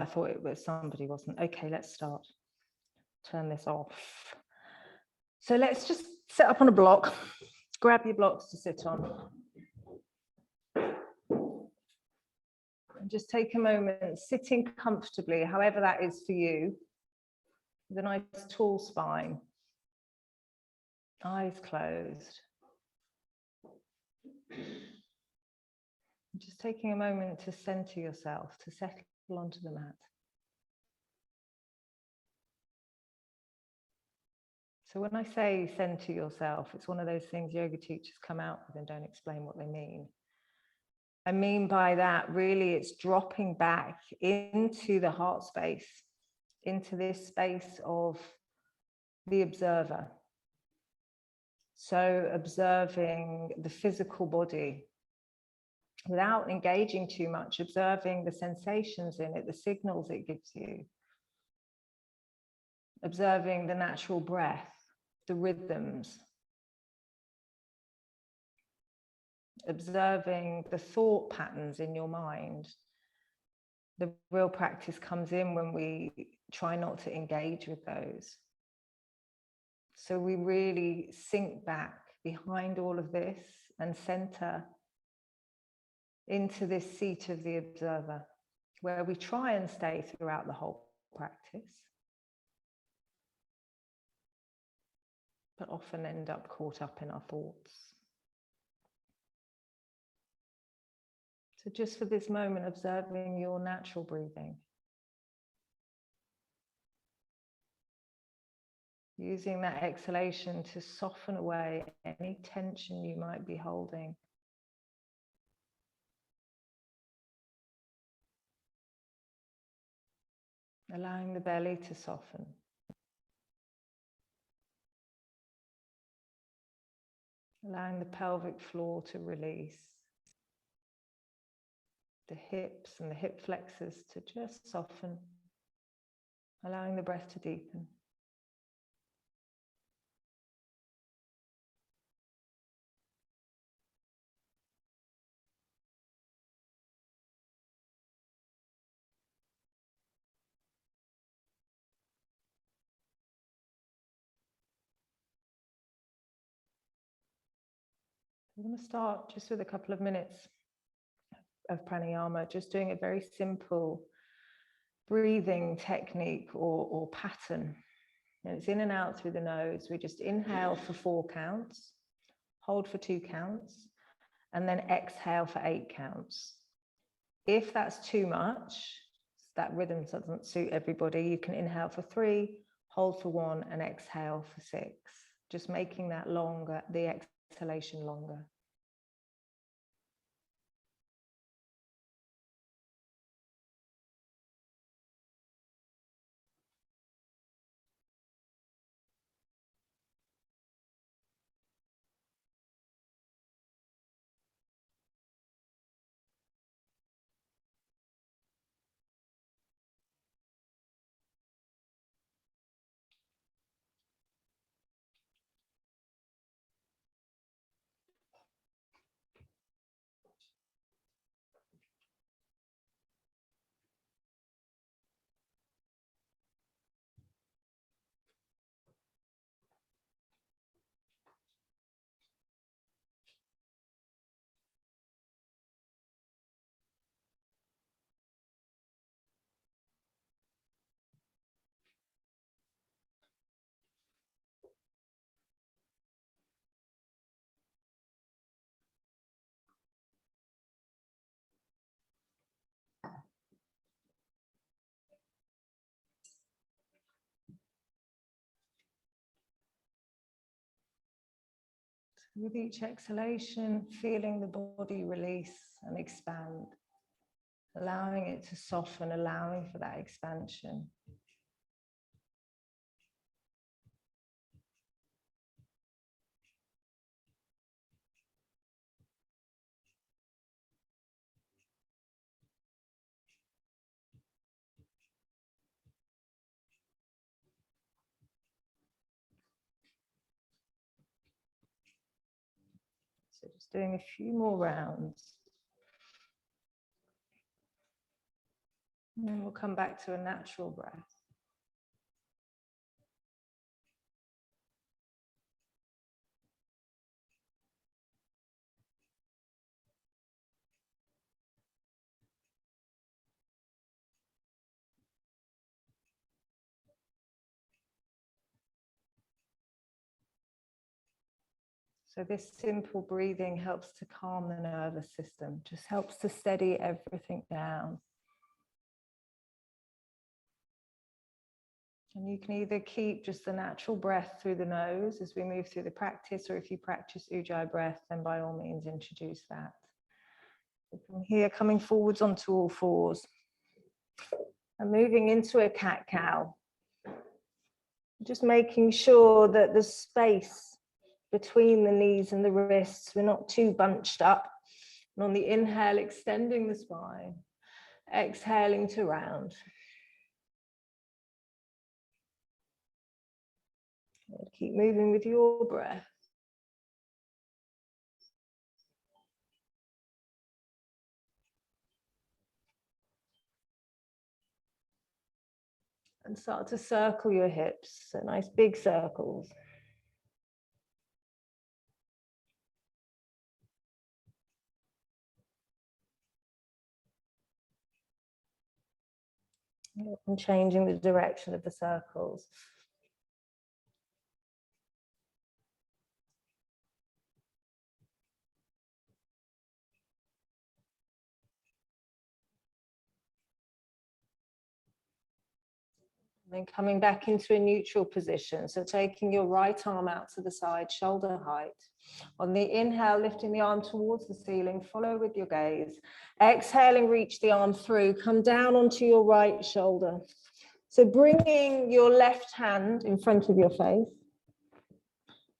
I thought it was somebody, wasn't. Okay, let's start. Turn this off. So let's just sit up on a block. Grab your blocks to sit on. And just take a moment, sitting comfortably, however that is for you, with a nice tall spine. Eyes closed. Just taking a moment to center yourself, to settle onto the mat. So when I say center yourself, it's one of those things yoga teachers come out with and don't explain what they mean. I mean by that, really, it's dropping back into the heart space, into this space of the observer. So observing the physical body without engaging too much, observing the sensations in it, the signals it gives you, observing the natural breath, the rhythms, observing the thought patterns in your mind. The real practice comes in when we try not to engage with those. So we really sink back behind all of this and center into this seat of the observer, where we try and stay throughout the whole practice, but often end up caught up in our thoughts. So just for this moment, observing your natural breathing. Using that exhalation to soften away any tension you might be holding. Allowing the belly to soften. Allowing the pelvic floor to release. The hips and the hip flexors to just soften. Allowing the breath to deepen. I'm going to start just with a couple of minutes of pranayama, just doing a very simple breathing technique or pattern. And it's in and out through the nose. We just inhale for 4 counts, hold for 2 counts, and then exhale for 8 counts. If that's too much, that rhythm doesn't suit everybody, you can inhale for 3, hold for 1, and exhale for 6. Just making that longer, the exhalation longer. With each exhalation, feeling the body release and expand, allowing it to soften, allowing for that expansion. So just doing a few more rounds. And then we'll come back to a natural breath. So this simple breathing helps to calm the nervous system, just helps to steady everything down. And you can either keep just the natural breath through the nose as we move through the practice, or if you practice Ujjayi breath, then by all means introduce that. So from here, coming forwards onto all fours and moving into a cat-cow. Just making sure that the space between the knees and the wrists, we're not too bunched up. And on the inhale, extending the spine, exhaling to round. Keep moving with your breath. And start to circle your hips, so nice big circles. And changing the direction of the circles. And then coming back into a neutral position. So taking your right arm out to the side, shoulder height. On the inhale, lifting the arm towards the ceiling, follow with your gaze. Exhaling, reach the arm through, come down onto your right shoulder. So bringing your left hand in front of your face.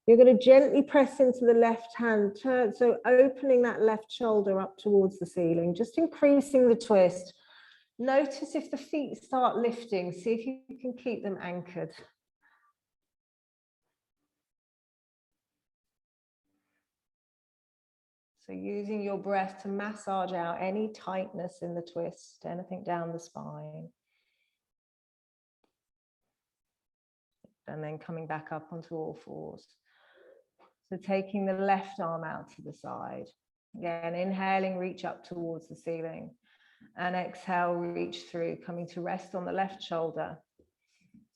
You're going to gently press into the left hand, turn, so opening that left shoulder up towards the ceiling, just increasing the twist. Notice if the feet start lifting, see if you can keep them anchored. So using your breath to massage out any tightness in the twist, anything down the spine. And then coming back up onto all fours. So taking the left arm out to the side. Again, inhaling, reach up towards the ceiling. And exhale, reach through, coming to rest on the left shoulder.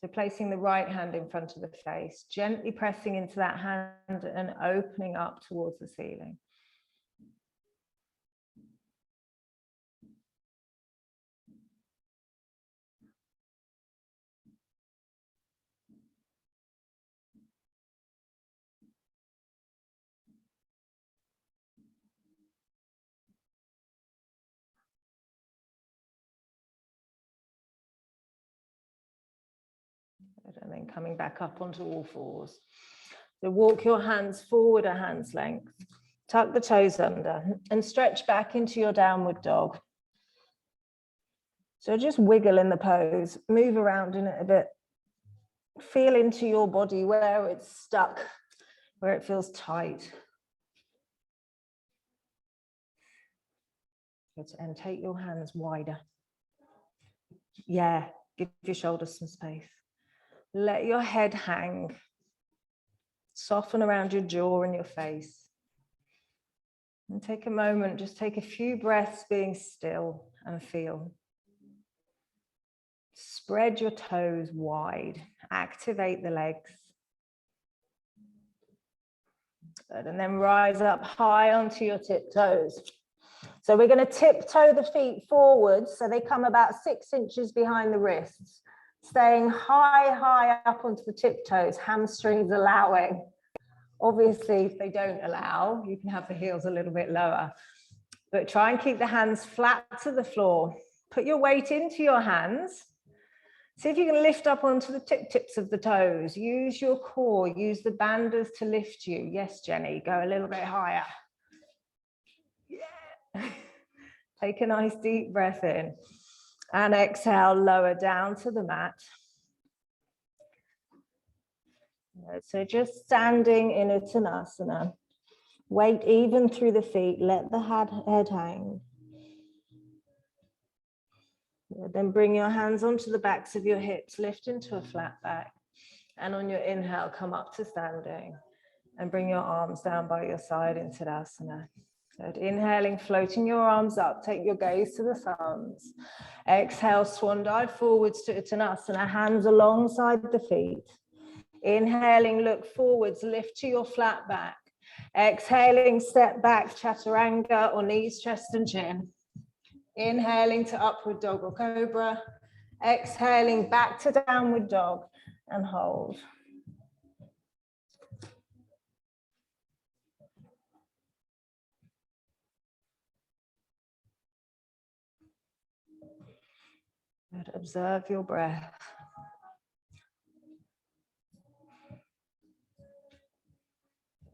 So placing the right hand in front of the face, gently pressing into that hand and opening up towards the ceiling. And then coming back up onto all fours. So walk your hands forward a hand's length, tuck the toes under and stretch back into your downward dog. So just wiggle in the pose, move around in it a bit. Feel into your body where it's stuck, where it feels tight. Good. And take your hands wider. Yeah, give your shoulders some space. Let your head hang. Soften around your jaw and your face. And take a moment, just take a few breaths being still and feel. Spread your toes wide. Activate the legs. Good. And then rise up high onto your tiptoes. So we're going to tiptoe the feet forward so they come about 6 inches behind the wrists. Staying high up onto the tiptoes, hamstrings allowing. Obviously, if they don't allow, you can have the heels a little bit lower. But try and keep the hands flat to the floor. Put your weight into your hands. See if you can lift up onto the tips of the toes. Use your core, use the bandhas to lift you. Yes, Jenny, go a little bit higher. Yeah. Take a nice deep breath in. And exhale, lower down to the mat. So just standing in Uttanasana. Weight even through the feet. Let the head hang. Then bring your hands onto the backs of your hips, lift into a flat back. And on your inhale, come up to standing. And bring your arms down by your side in Tadasana. Good. Inhaling, floating your arms up, take your gaze to the thumbs. Exhale, swan dive forwards to Uttanasana, hands alongside the feet. Inhaling, look forwards, lift to your flat back. Exhaling, step back, chaturanga, or knees, chest and chin. Inhaling to upward dog or cobra. Exhaling, back to downward dog and hold. Good. Observe your breath.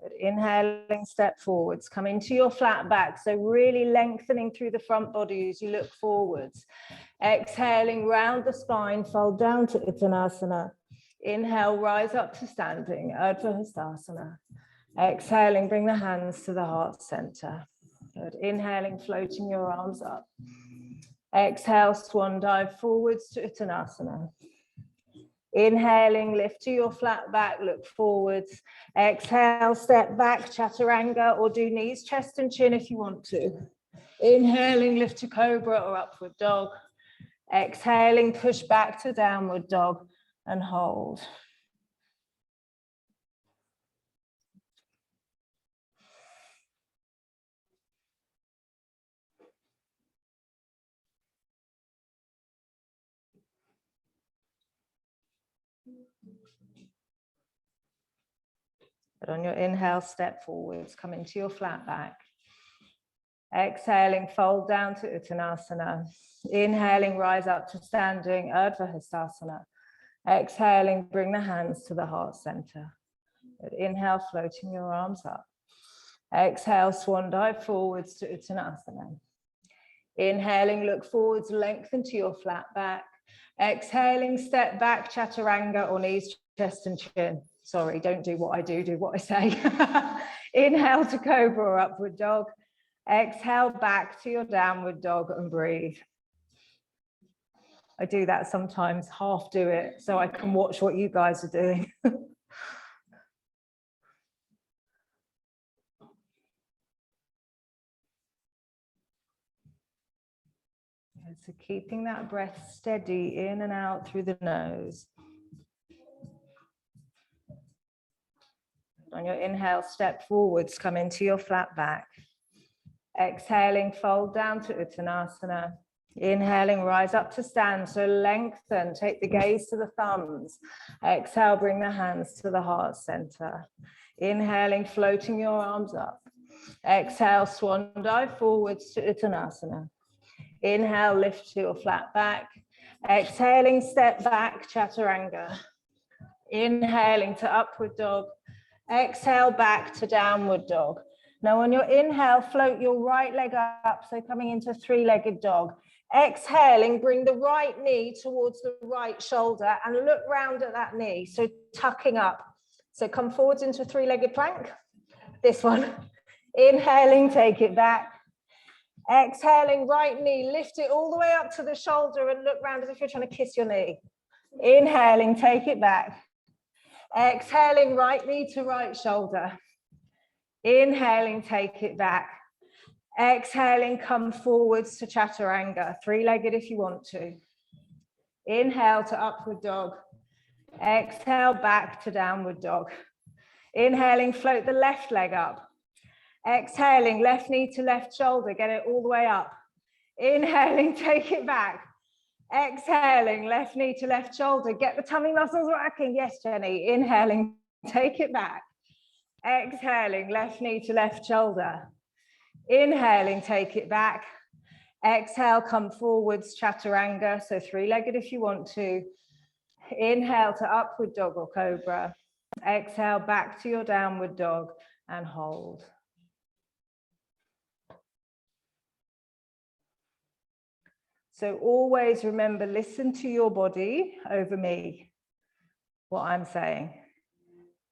Good. Inhaling, step forwards. Come into your flat back. So really lengthening through the front body as you look forwards. Exhaling, round the spine, fold down to Uttanasana. Inhale, rise up to standing, Urdhva Hastasana. Exhaling, bring the hands to the heart center. Good. Inhaling, floating your arms up. Exhale, swan dive forwards to Uttanasana. Inhaling, lift to your flat back, look forwards. Exhale, step back, chaturanga, or do knees, chest and chin if you want to. Inhaling, lift to cobra or upward dog. Exhaling, push back to downward dog and hold. But on your inhale, step forwards, come into your flat back. Exhaling, fold down to Uttanasana. Inhaling, rise up to standing, Urdhva Hastasana. Exhaling, bring the hands to the heart center. Good. Inhale, floating your arms up. Exhale, swan dive forwards to Uttanasana. Inhaling, look forwards, lengthen to your flat back. Exhaling, step back, chaturanga, or knees, chest and chin. Sorry, don't do what I do what I say. Inhale to cobra or upward dog. Exhale back to your downward dog and breathe. I do that sometimes, half do it, so I can watch what you guys are doing. So keeping that breath steady in and out through the nose. On your inhale, step forwards, come into your flat back. Exhaling, fold down to Uttanasana. Inhaling, rise up to stand, so lengthen, take the gaze to the thumbs. Exhale, bring the hands to the heart center. Inhaling, floating your arms up. Exhale, swan dive forwards to Uttanasana. Inhale, lift to your flat back. Exhaling, step back, chaturanga. Inhaling to upward dog. Exhale, back to downward dog. Now on your inhale, float your right leg up, so coming into three-legged dog. Exhaling, bring the right knee towards the right shoulder and look round at that knee, so tucking up. So come forwards into a three-legged plank. This one. Inhaling, take it back. Exhaling, right knee, lift it all the way up to the shoulder and look round as if you're trying to kiss your knee. Inhaling, take it back. Exhaling, right knee to right shoulder. Inhaling, take it back. Exhaling, come forwards to chaturanga, three-legged if you want to. Inhale to upward dog. Exhale, back to downward dog. Inhaling, float the left leg up. Exhaling, left knee to left shoulder, get it all the way up. Inhaling, take it back. Exhaling, left knee to left shoulder, get the tummy muscles working. Yes, Jenny. Inhaling, take it back. Exhaling, left knee to left shoulder. Inhaling, take it back. Exhale, come forwards, chaturanga, so three-legged if you want to. Inhale to upward dog or cobra. Exhale, back to your downward dog and hold. So always remember, listen to your body over me, what I'm saying.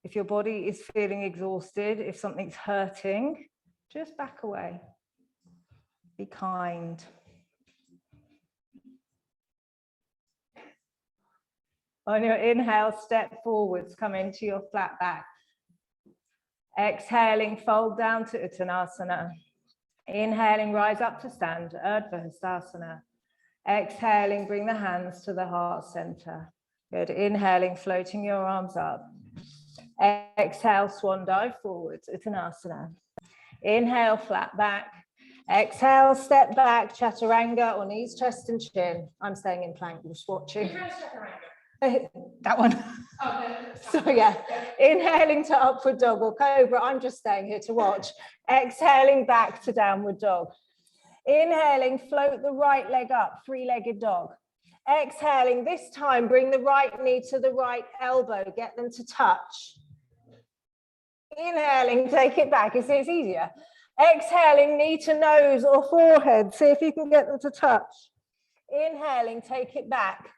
If your body is feeling exhausted, if something's hurting, just back away. Be kind. On your inhale, step forwards, come into your flat back. Exhaling, fold down to Uttanasana. Inhaling, rise up to stand, Urdhva Hastasana. Exhaling, bring the hands to the heart center. Good. Inhaling, floating your arms up. Exhale, swan dive forwards, Uttanasana. Inhale, flat back. Exhale, step back, chaturanga, or knees, chest and chin. I'm staying in plank, I'm just watching. That one. So yeah, inhaling to upward dog or cobra. I'm just staying here to watch. Exhaling back to downward dog. Inhaling, float the right leg up, three-legged dog. Exhaling, this time bring the right knee to the right elbow, get them to touch. Inhaling, take it back, it's easier. Exhaling, knee to nose or forehead, see if you can get them to touch. Inhaling, take it back.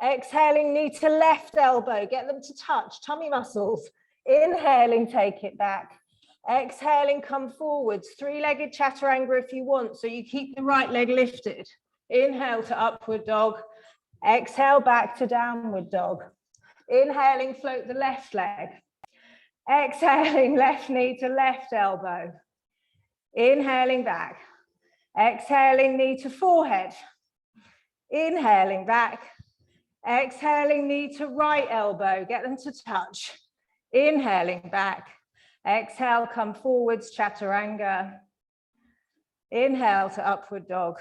Exhaling, knee to left elbow, get them to touch, tummy muscles. Inhaling, take it back. Exhaling, come forwards, three-legged chaturanga if you want, so you keep the right leg lifted. Inhale to upward dog. Exhale back to downward dog. Inhaling, float the left leg. Exhaling, left knee to left elbow. Inhaling back. Exhaling, knee to forehead. Inhaling back. Exhaling, knee to right elbow, get them to touch. Inhaling back. Exhale, come forwards, chaturanga. Inhale to upward dog.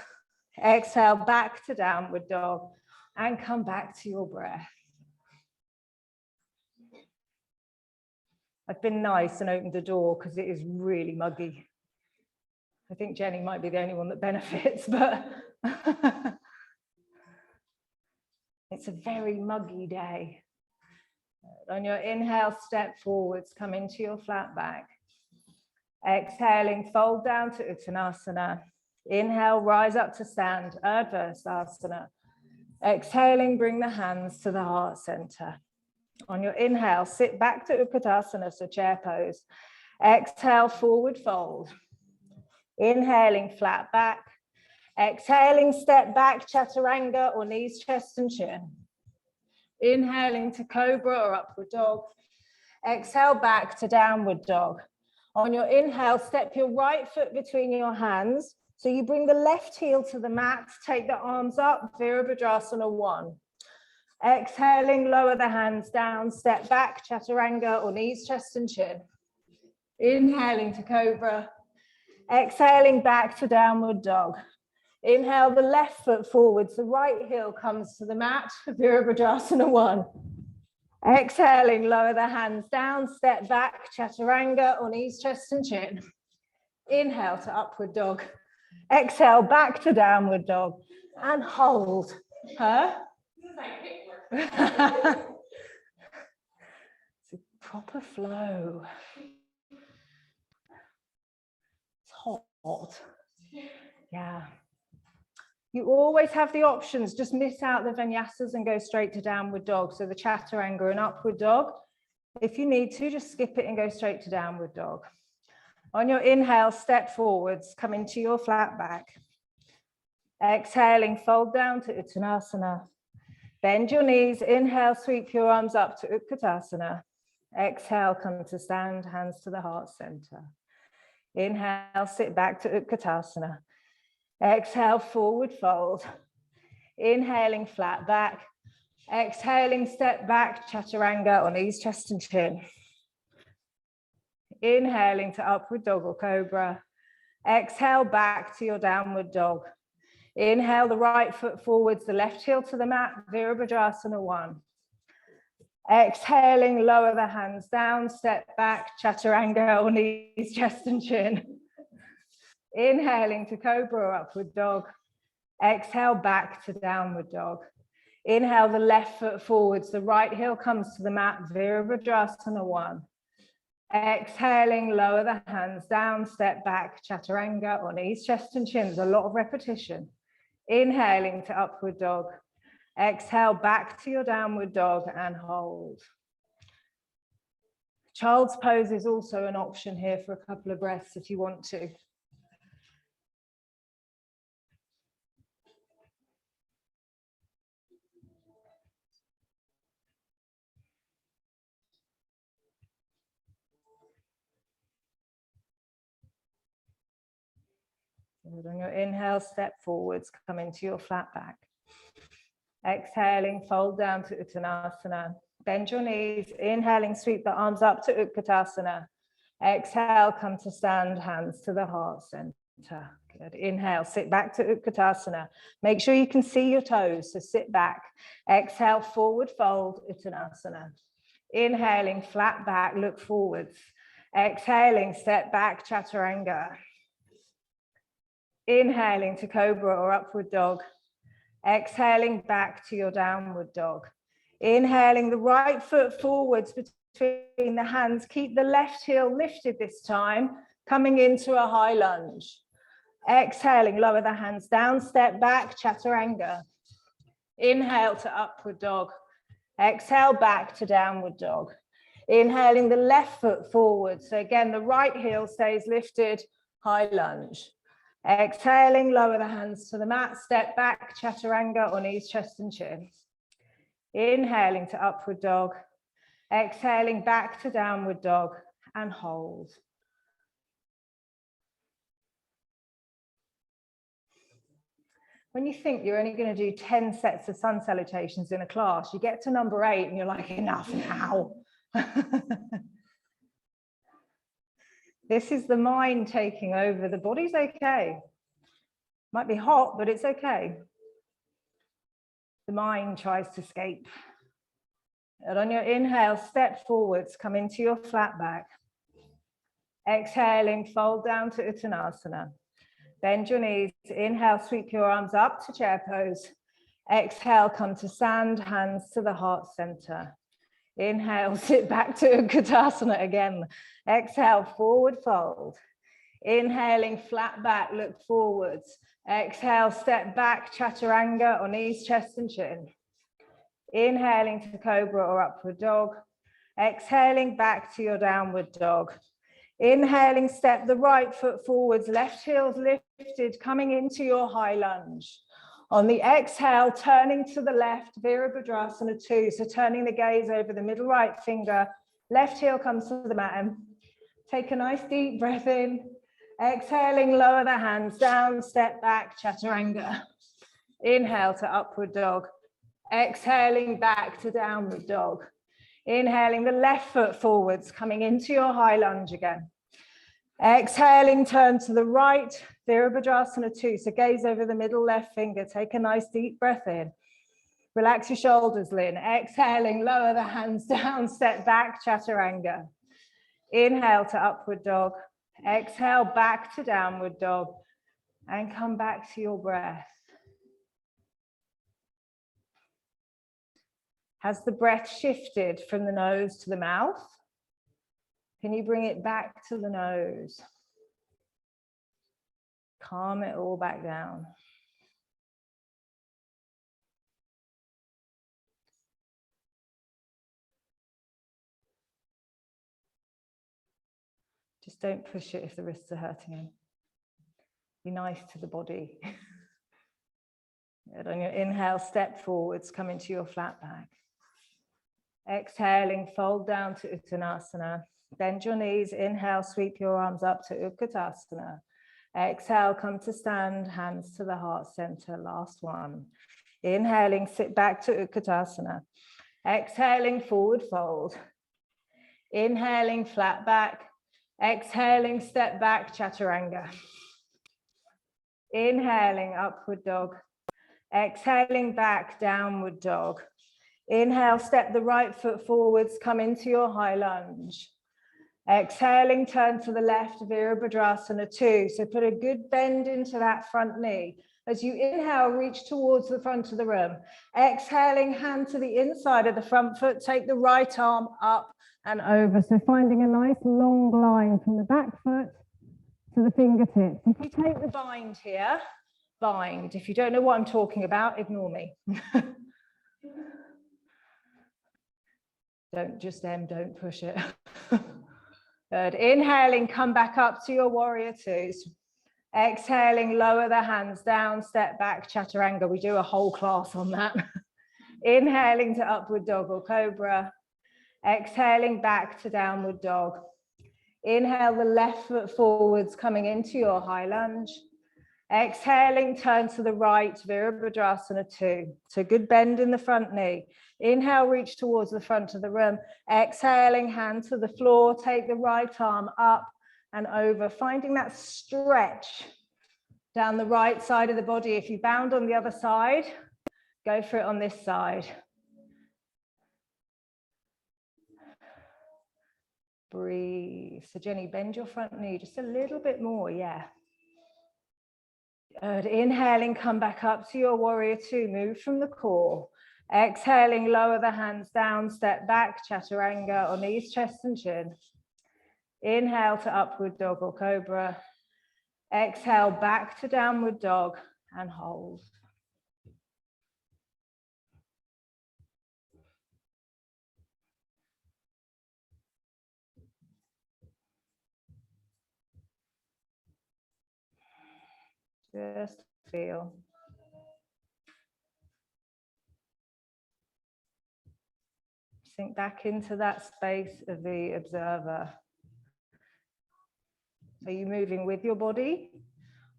Exhale, back to downward dog. And come back to your breath. I've been nice and opened the door because it is really muggy. I think Jenny might be the only one that benefits, but it's a very muggy day. On your inhale, step forwards, come into your flat back. Exhaling, fold down to Uttanasana. Inhale, rise up to stand, Urdhva Hastasana. Exhaling, bring the hands to the heart center. On your inhale, sit back to Utkatasana, so chair pose. Exhale, forward fold. Inhaling, flat back. Exhaling, step back, chaturanga, or knees, chest and chin. Inhaling to cobra or upward dog. Exhale back to downward dog. On your inhale, step your right foot between your hands. So you bring the left heel to the mat, take the arms up, Virabhadrasana 1. Exhaling, lower the hands down, step back, chaturanga or knees, chest and chin. Inhaling to cobra. Exhaling back to downward dog. Inhale the left foot forwards, the right heel comes to the mat, Virabhadrasana 1. Exhaling, lower the hands down, step back, chaturanga or knees, chest and chin. Inhale to upward dog. Exhale back to downward dog and hold. Huh? It's a proper flow. It's hot. Yeah. You always have the options, just miss out the vinyasas and go straight to downward dog. So the chaturanga and upward dog. If you need to, just skip it and go straight to downward dog. On your inhale, step forwards, come into your flat back. Exhaling, fold down to Uttanasana. Bend your knees, inhale, sweep your arms up to Utkatasana. Exhale, come to stand, hands to the heart center. Inhale, sit back to Utkatasana. Exhale, forward fold. Inhaling, flat back. Exhaling, step back, chaturanga or knees, chest and chin. Inhaling to upward dog or cobra. Exhale back to your downward dog. Inhale the right foot forwards, the left heel to the mat, Virabhadrasana 1. Exhaling, lower the hands down, step back, chaturanga or knees, chest and chin. Inhaling to cobra or upward dog. Exhale back to downward dog. Inhale the left foot forwards, the right heel comes to the mat, Virabhadrasana 1. Exhaling, lower the hands down, step back, chaturanga or knees, chest and chin. There's a lot of repetition. Inhaling to upward dog. Exhale back to your downward dog and hold. Child's pose is also an option here for a couple of breaths if you want to. Good. On your inhale, step forwards, come into your flat back. Exhaling, fold down to Uttanasana. Bend your knees. Inhaling, sweep the arms up to Utkatasana. Exhale, come to stand, hands to the heart center. Good. Inhale, sit back to Utkatasana. Make sure you can see your toes, so sit back. Exhale, forward fold, Uttanasana. Inhaling, flat back, look forwards. Exhaling, step back, Chaturanga. Inhaling to Cobra or Upward Dog. Exhaling back to your Downward Dog. Inhaling the right foot forwards between the hands. Keep the left heel lifted this time, coming into a high lunge. Exhaling, lower the hands down, step back, Chaturanga. Inhale to Upward Dog. Exhale back to Downward Dog. Inhaling the left foot forward. So again, the right heel stays lifted, high lunge. Exhaling, lower the hands to the mat, step back, Chaturanga, or knees, chest and chin. Inhaling to Upward Dog. Exhaling back to Downward Dog and hold. When you think you're only going to do 10 sets of sun salutations in a class, you get to number 8 and you're like, enough now. This is the mind taking over. The body's okay. Might be hot, but it's okay. The mind tries to escape. And on your inhale, step forwards, come into your flat back. Exhaling, fold down to Uttanasana. Bend your knees. Inhale, sweep your arms up to chair pose. Exhale, come to stand, hands to the heart center. Inhale, sit back to Utkatasana again. Exhale, forward fold. Inhaling, flat back, look forwards. Exhale, step back, Chaturanga, or knees, chest and chin. Inhaling to Cobra or Upward Dog. Exhaling back to your Downward Dog. Inhaling, step the right foot forwards, left heel's lifted, coming into your high lunge. On the exhale, turning to the left, Virabhadrasana 2. So turning the gaze over the middle right finger, left heel comes to the mat. Take a nice deep breath in. Exhaling, lower the hands down, step back, Chaturanga. Inhale to Upward Dog. Exhaling back to Downward Dog. Inhaling the left foot forwards, coming into your high lunge again. Exhaling, turn to the right, Virabhadrasana 2. So gaze over the middle left finger. Take a nice deep breath in. Relax your shoulders, Lynn. Exhaling, lower the hands down, step back, Chaturanga. Inhale to Upward Dog. Exhale back to Downward Dog. And come back to your breath. Has the breath shifted from the nose to the mouth? Can you bring it back to the nose? Calm it all back down. Just don't push it if the wrists are hurting him. Be nice to the body. Good. On your inhale, step forwards, come into your flat back. Exhaling, fold down to Uttanasana. Bend your knees. Inhale, sweep your arms up to Utkatasana. Exhale, come to stand, hands to the heart center. Last one. Inhaling, sit back to Utkatasana. Exhaling, forward fold. Inhaling, flat back. Exhaling, step back, Chaturanga. Inhaling, Upward Dog. Exhaling back, Downward Dog. Inhale, step the right foot forwards, come into your high lunge. Exhaling, turn to the left, Virabhadrasana 2. So put a good bend into that front knee. As you inhale, reach towards the front of the room. Exhaling, hand to the inside of the front foot, take the right arm up and over. So finding a nice long line from the back foot to the fingertips. If you take the bind here, bind. If you don't know what I'm talking about, ignore me. Don't just don't push it. Good. Inhaling, come back up to your warrior twos. Exhaling, lower the hands down, step back, Chaturanga. We do a whole class on that. Inhaling to Upward Dog or Cobra. Exhaling back to Downward Dog. Inhale the left foot forwards, coming into your high lunge. Exhaling, turn to the right, Virabhadrasana 2. So good bend in the front knee. Inhale, reach towards the front of the room. Exhaling, hand to the floor. Take the right arm up and over, finding that stretch down the right side of the body. If you bound on the other side, go for it on this side. Breathe. So Jenny, bend your front knee just a little bit more, yeah. Good. Inhaling, come back up to your warrior 2. Move from the core. Exhaling, lower the hands down, step back, chaturanga, or knees, chest and chin. Inhale to upward dog or cobra. Exhale, back to downward dog and hold. Just feel. Sink back into that space of the observer. Are you moving with your body,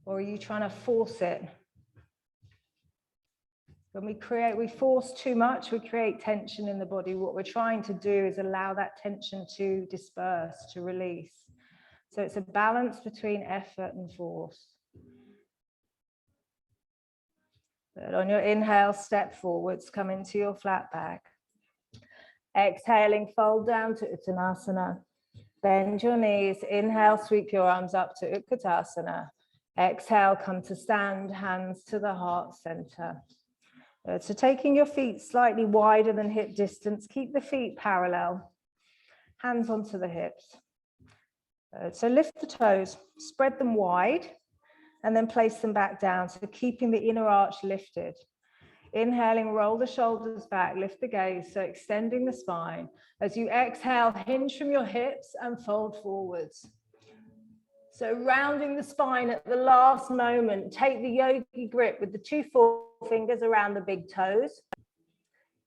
or are you trying to force it? When we force too much, we create tension in the body. What we're trying to do is allow that tension to disperse, to release. So it's a balance between effort and force. Good. On your inhale, step forwards, come into your flat back. Exhaling, fold down to Uttanasana. Bend your knees. Inhale, sweep your arms up to Utkatasana. Exhale, come to stand, hands to the heart center. So taking your feet slightly wider than hip distance, keep the feet parallel. Hands onto the hips. So lift the toes, spread them wide, and then place them back down. So keeping the inner arch lifted. Inhaling, roll the shoulders back, lift the gaze, so extending the spine. As you exhale, hinge from your hips and fold forwards. So rounding the spine at the last moment, take the yogi grip with the 2 forefingers around the big toes.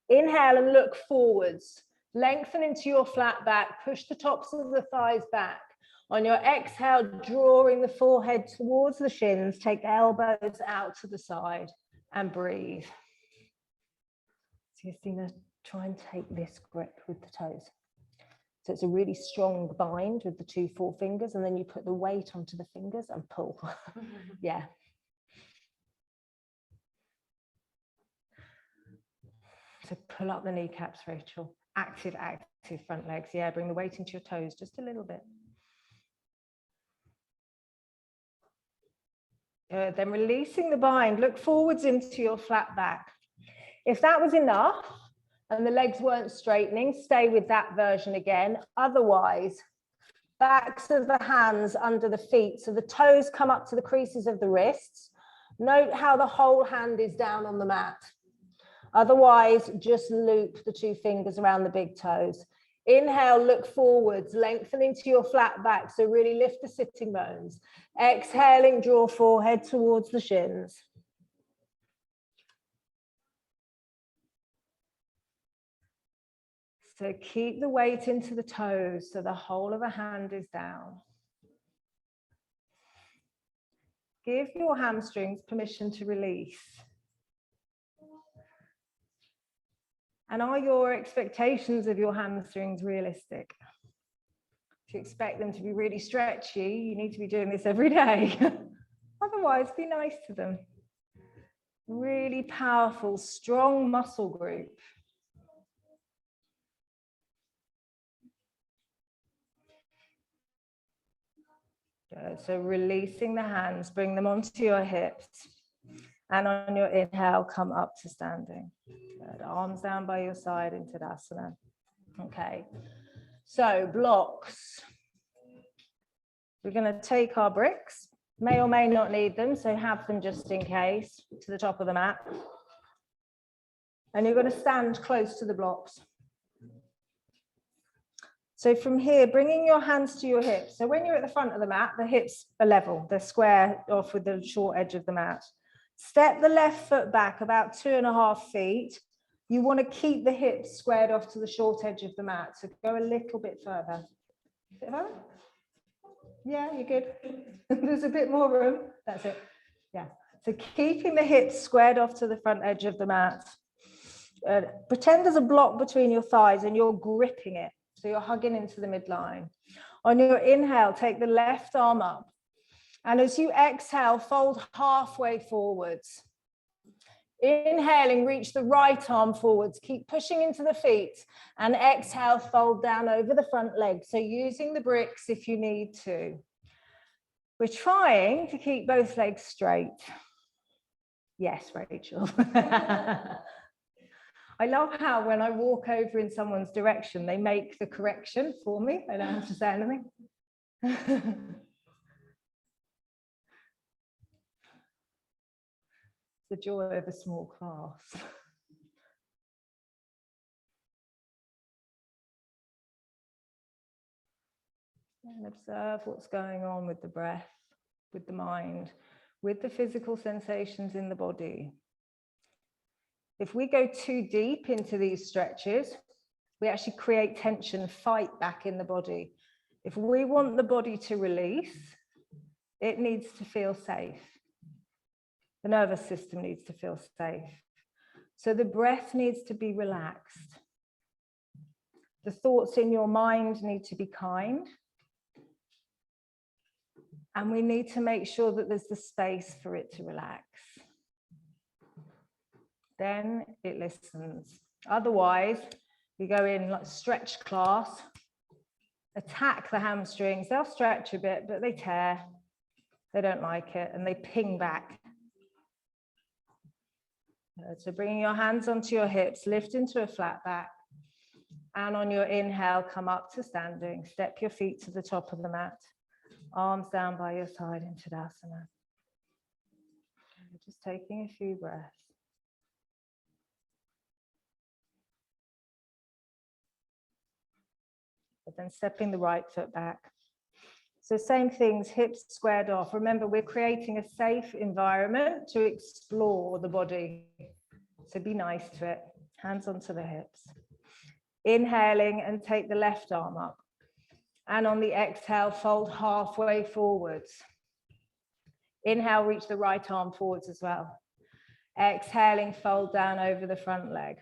Inhale and look forwards. Lengthen into your flat back, push the tops of the thighs back. On your exhale, drawing the forehead towards the shins, take the elbows out to the side and breathe. So you're going to try and take this grip with the toes. So it's a really strong bind with the 2 forefingers, and then you put the weight onto the fingers and pull. Yeah. So pull up the kneecaps, Rachel. Active front legs. Yeah, bring the weight into your toes just a little bit. Good. Then releasing the bind, look forwards into your flat back. If that was enough and the legs weren't straightening, stay with that version again. Otherwise, backs of the hands under the feet. So the toes come up to the creases of the wrists. Note how the whole hand is down on the mat. Otherwise, just loop the 2 fingers around the big toes. Inhale, look forwards, lengthen into your flat back. So really lift the sitting bones. Exhaling, draw forehead towards the shins. So keep the weight into the toes so the whole of the hand is down. Give your hamstrings permission to release. And are your expectations of your hamstrings realistic? If you expect them to be really stretchy, you need to be doing this every day. Otherwise, be nice to them. Really powerful, strong muscle group. Good. So releasing the hands, bring them onto your hips. And on your inhale, come up to standing. Good. Arms down by your side in Tadasana. Okay. So blocks. We're going to take our bricks. May or may not need them, so have them just in case, to the top of the mat. And you're going to stand close to the blocks. So from here, bringing your hands to your hips. So when you're at the front of the mat, the hips are level. They're square off with the short edge of the mat. Step the left foot back about 2.5 feet. You want to keep the hips squared off to the short edge of the mat. So go a little bit further. Yeah, you're good. There's a bit more room. That's it. Yeah. So keeping the hips squared off to the front edge of the mat. Pretend there's a block between your thighs and you're gripping it. So you're hugging into the midline. On your inhale, take the left arm up. And as you exhale, fold halfway forwards. Inhaling, reach the right arm forwards. Keep pushing into the feet. And exhale, fold down over the front leg. So using the bricks if you need to. We're trying to keep both legs straight. Yes, Rachel. I love how when I walk over in someone's direction, they make the correction for me. I don't have to say anything. The joy of a small class. And observe what's going on with the breath, with the mind, with the physical sensations in the body. If we go too deep into these stretches, we actually create tension, fight back in the body. If we want the body to release, it needs to feel safe. The nervous system needs to feel safe. So the breath needs to be relaxed. The thoughts in your mind need to be kind. And we need to make sure that there's the space for it to relax. Then it listens. Otherwise, we go in like stretch class, attack the hamstrings. They'll stretch a bit, but they tear. They don't like it, and they ping back. So bringing your hands onto your hips, lift into a flat back. And on your inhale, come up to standing. Step your feet to the top of the mat. Arms down by your side in Tadasana. Just taking a few breaths. But then stepping the right foot back. So same things, hips squared off. Remember, we're creating a safe environment to explore the body. So be nice to it. Hands onto the hips. Inhaling and take the left arm up. And on the exhale, fold halfway forwards. Inhale, reach the right arm forwards as well. Exhaling, fold down over the front leg.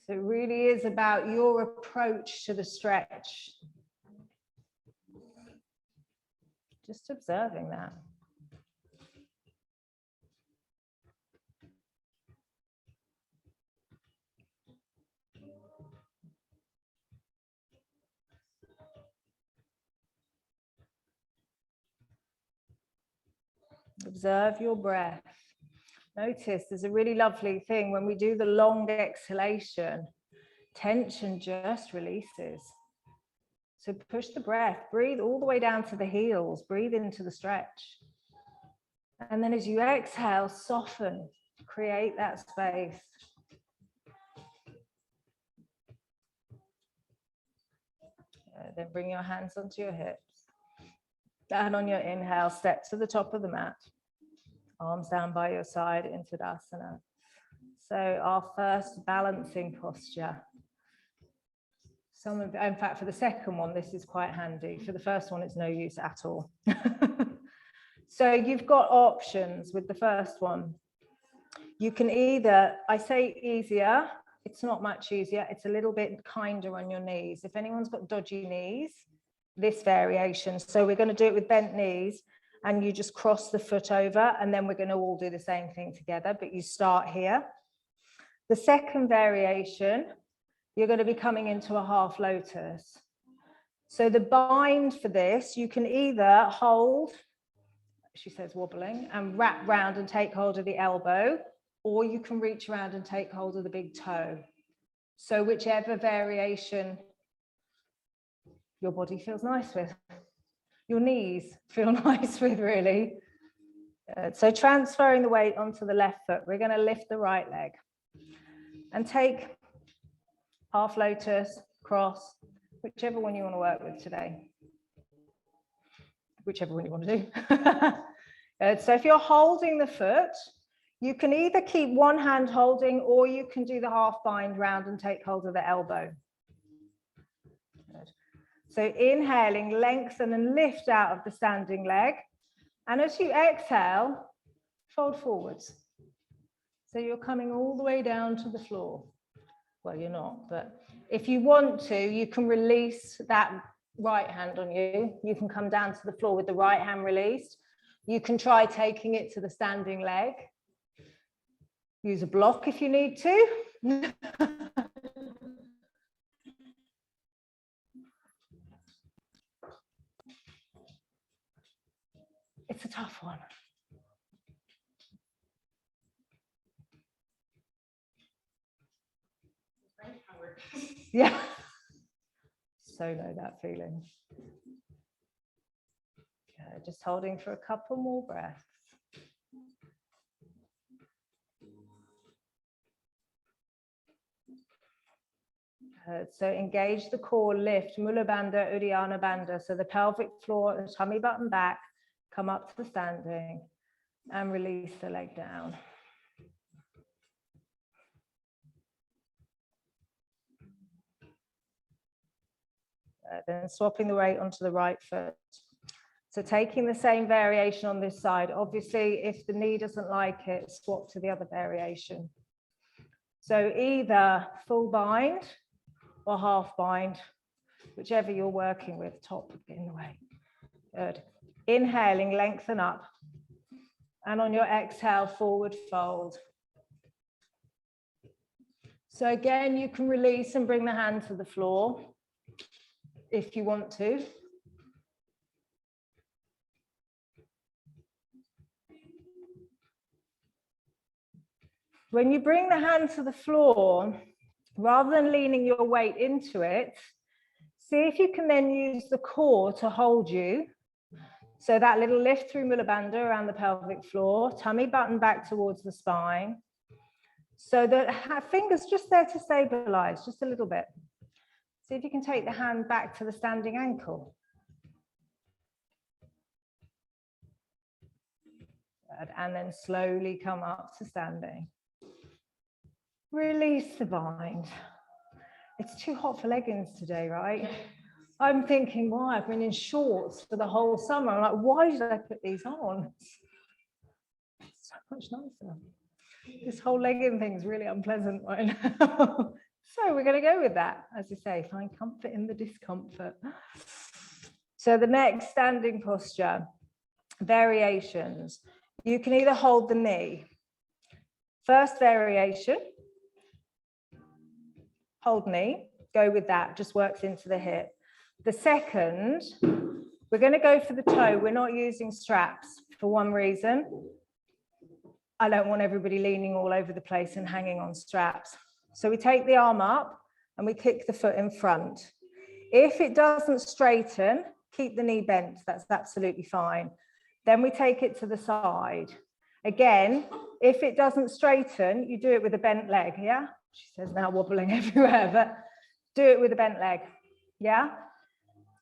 So it really is about your approach to the stretch. Just observing that. Observe your breath. Notice there's a really lovely thing when we do the long exhalation, tension just releases. So push the breath, breathe all the way down to the heels, breathe into the stretch. And then as you exhale, soften, create that space. Then bring your hands onto your hips. And on your inhale, step to the top of the mat. Arms down by your side in Tadasana. So our first balancing posture. In fact, for the second one, this is quite handy. For the first one, it's no use at all. So you've got options with the first one. You can either, I say easier, it's not much easier. It's a little bit kinder on your knees. If anyone's got dodgy knees, this variation. So we're going to do it with bent knees. And you just cross the foot over, and then we're going to all do the same thing together, but you start here. The second variation, you're going to be coming into a half lotus. So the bind for this, you can either hold, she says wobbling, and wrap round and take hold of the elbow, or you can reach around and take hold of the big toe. So whichever variation your body feels nice with. Your knees feel nice with, really. So transferring the weight onto the left foot, we're going to lift the right leg and take half lotus, cross, whichever one you want to work with today. Whichever one you want to do. So if you're holding the foot, you can either keep one hand holding, or you can do the half bind round and take hold of the elbow. Good. So inhaling, lengthen and lift out of the standing leg. And as you exhale, fold forwards. So you're coming all the way down to the floor. Well, you're not, but if you want to, you can release that right hand on you. You can come down to the floor with the right hand released. You can try taking it to the standing leg. Use a block if you need to. It's a tough one. Yeah. So know that feeling. Okay, just holding for a couple more breaths. So engage the core, lift, Mula Bandha, Uddiyana Bandha. So the pelvic floor, the tummy button back, come up to the standing and release the leg down. Then swapping the weight onto the right foot. So taking the same variation on this side. Obviously, if the knee doesn't like it, swap to the other variation. So either full bind or half bind, whichever you're working with, top in the way. Good. Inhaling, lengthen up. And on your exhale, forward fold. So again, you can release and bring the hand to the floor if you want to. When you bring the hand to the floor, rather than leaning your weight into it, see if you can then use the core to hold you. So that little lift through Mula Bandha around the pelvic floor, tummy button back towards the spine. So the fingers just there to stabilize, just a little bit. See if you can take the hand back to the standing ankle. Good. And then slowly come up to standing. Release the bind. It's too hot for leggings today, right? I'm thinking, why? I've been in shorts for the whole summer. I'm like, why did I put these on? It's so much nicer. This whole legging thing is really unpleasant right now. So we're going to go with that. As you say, find comfort in the discomfort. So the next standing posture, variations. You can either hold the knee. First variation. Hold knee, go with that, just works into the hip. The second, we're going to go for the toe. We're not using straps for one reason. I don't want everybody leaning all over the place and hanging on straps. So we take the arm up and we kick the foot in front. If it doesn't straighten, keep the knee bent. That's absolutely fine. Then we take it to the side. Again, if it doesn't straighten, you do it with a bent leg, yeah? She says now wobbling everywhere, but do it with a bent leg, yeah?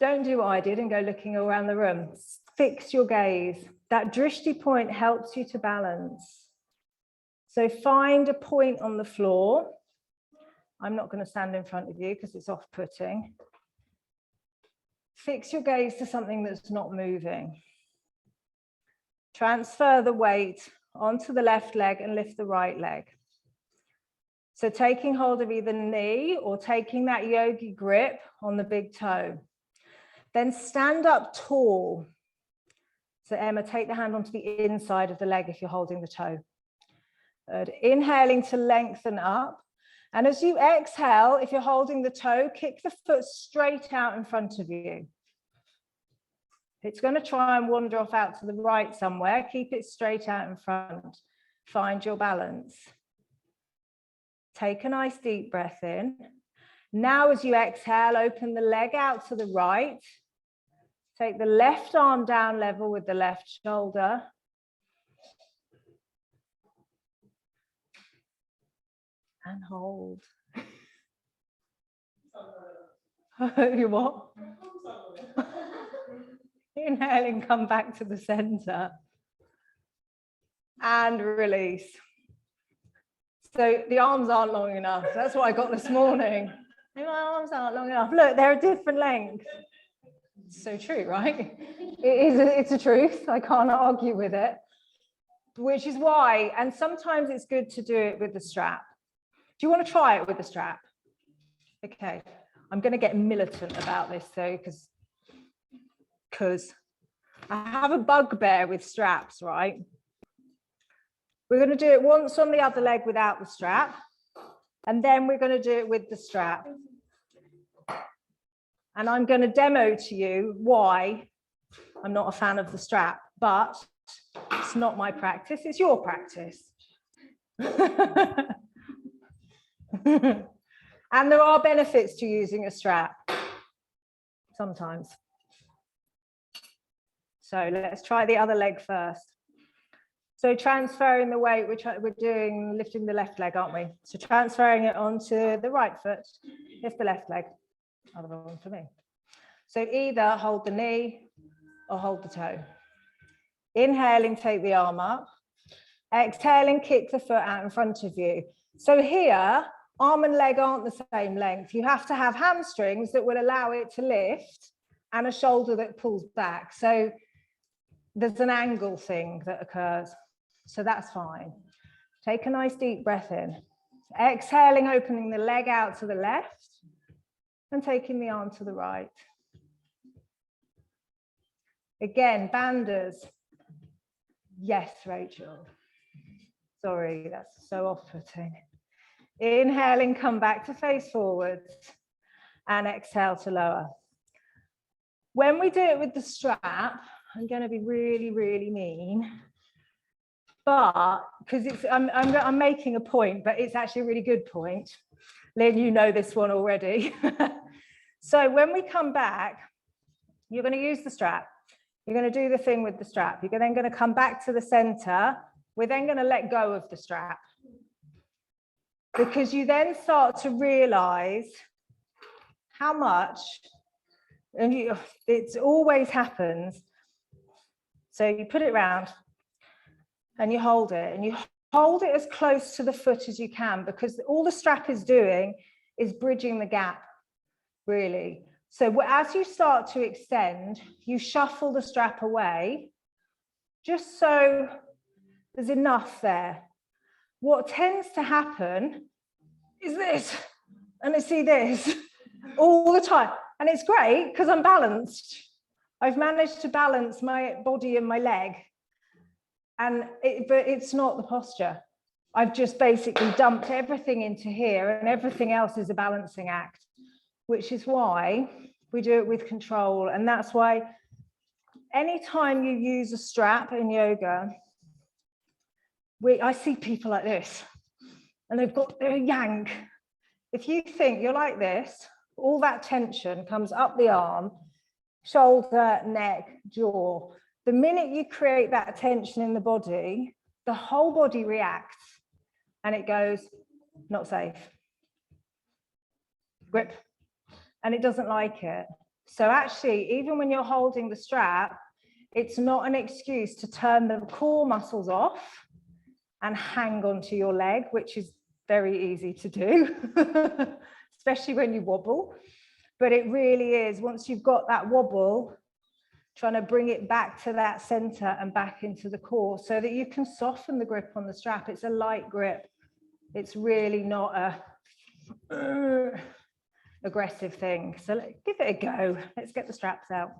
Don't do what I did and go looking around the room. Fix your gaze. That drishti point helps you to balance. So find a point on the floor. I'm not going to stand in front of you because it's off-putting. Fix your gaze to something that's not moving. Transfer the weight onto the left leg and lift the right leg. So taking hold of either knee or taking that yogi grip on the big toe. Then stand up tall. So Emma, take the hand onto the inside of the leg if you're holding the toe. Good. Inhaling to lengthen up. And as you exhale, if you're holding the toe, kick the foot straight out in front of you. It's going to try and wander off out to the right somewhere. Keep it straight out in front. Find your balance. Take a nice deep breath in. Now, as you exhale, open the leg out to the right. Take the left arm down level with the left shoulder. And hold. You what? Inhaling, come back to the center. And release. So the arms aren't long enough. That's what I got this morning. My arms aren't long enough. Look, they're a different length. It's so true, right? It's a truth. I can't argue with it. Which is why, and sometimes it's good to do it with the strap. Do you want to try it with the strap? Okay, I'm going to get militant about this though, because I have a bugbear with straps, right? We're going to do it once on the other leg without the strap, and then we're going to do it with the strap. And I'm going to demo to you why I'm not a fan of the strap, but it's not my practice, it's your practice. And there are benefits to using a strap sometimes. So let's try the other leg first. So transferring the weight, we're doing lifting the left leg, aren't we? So transferring it onto the right foot, lift the left leg, other one for me. So either hold the knee or hold the toe. Inhaling, take the arm up. Exhaling, kick the foot out in front of you. So here, arm and leg aren't the same length. You have to have hamstrings that will allow it to lift and a shoulder that pulls back. So there's an angle thing that occurs. So that's fine. Take a nice deep breath in. Exhaling, opening the leg out to the left and taking the arm to the right. Again, banders. Yes, Rachel. Sorry, that's so off-putting. Inhaling, come back to face forwards and exhale to lower. When we do it with the strap, I'm going to be really, really mean, but because I'm making a point, but it's actually a really good point. Lynn, you know this one already. So when we come back, you're going to use the strap. You're going to do the thing with the strap. You're then going to come back to the center. We're then going to let go of the strap, because you then start to realize how much, and it always happens. So you put it around and you hold it, and you hold it as close to the foot as you can, because all the strap is doing is bridging the gap, really. So as you start to extend, you shuffle the strap away, just so there's enough there. What tends to happen is this, and I see this all the time. And it's great because I'm balanced. I've managed to balance my body and my leg, but it's not the posture. I've just basically dumped everything into here, and everything else is a balancing act, which is why we do it with control. And that's why anytime you use a strap in yoga, I see people like this, and they've got their yank. If you think you're like this, all that tension comes up the arm, shoulder, neck, jaw. The minute you create that tension in the body, the whole body reacts and it goes, not safe. Grip. And it doesn't like it. So actually, even when you're holding the strap, it's not an excuse to turn the core muscles off and hang onto your leg, which is very easy to do, especially when you wobble. But it really is, once you've got that wobble, trying to bring it back to that center and back into the core so that you can soften the grip on the strap. It's a light grip. It's really not a aggressive thing. So give it a go. Let's get the straps out.